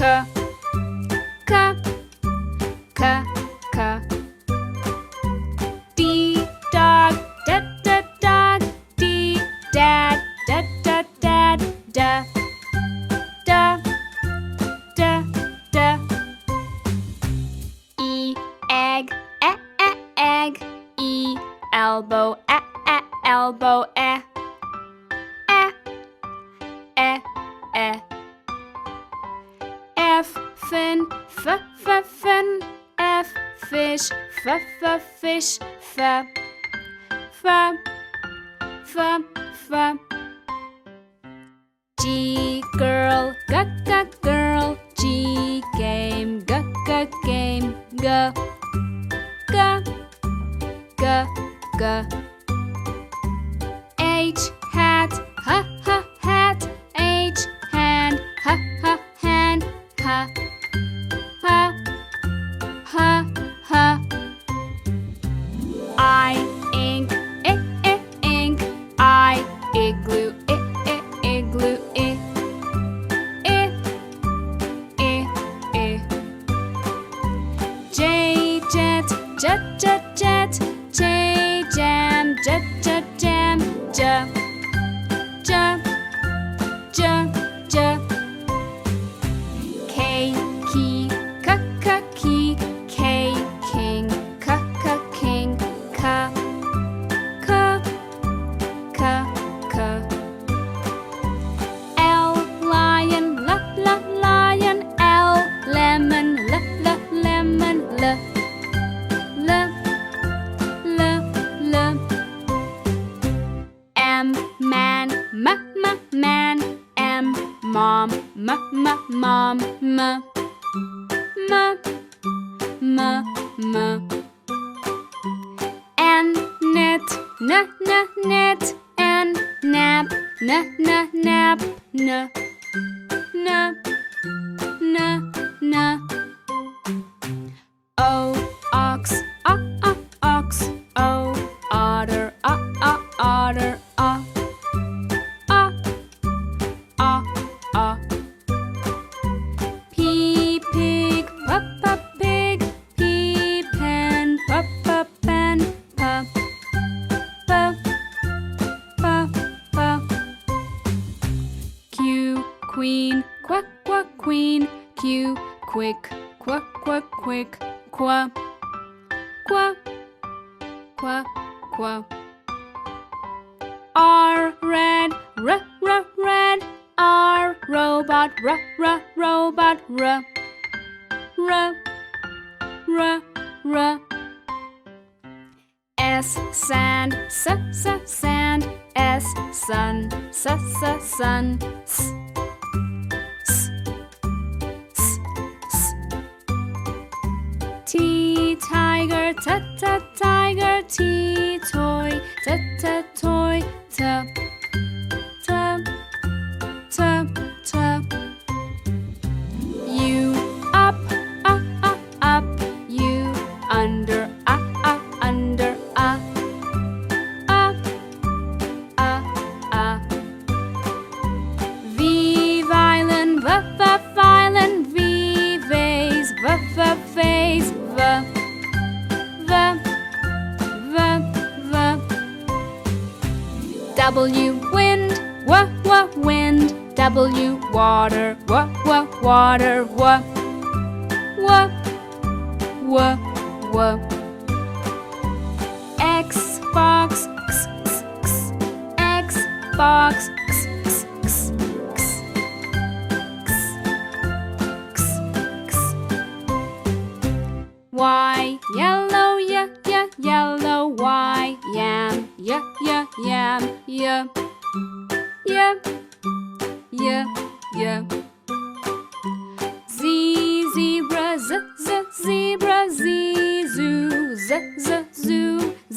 K, K, K. D, dog, da, da, dog. D, dad, da, da, dad, da. Da, da, da. E, egg, egg. E, elbow, elbow, e. F, fin, fin. F, fish, fish. F, G, girl, girl. G, game, game. G, H, hat, hat. H, hand, hand. I, ink, ink. I, igloo, igloo. J, jet, jet. J, jam, jam. J, K, key, key. K, king, king. K, L, lion, lion. L, lemon, lemon. L, M, man, man. M, mom, mom. M, N, net, net. N, nap, nap. N, O, ox, ox. O, otter, otter. P, pig, pig. P, pen, pen. Q, queen, queen. Q, quick, quick. Qua, R, red, red. R, robot, robot. R. S, sand, sand. S, sun, sun. S, T, tiger, tiger. T, toy, toy. T, U, up. U, under, under. V, violin, violin. V, vase, vase. W, wind, wind. W, water, water. X, box, X, box. Y, yellow, yellow. Y, yam, yam. Z, zebra, zebra. Z, zoo, zoo. Z,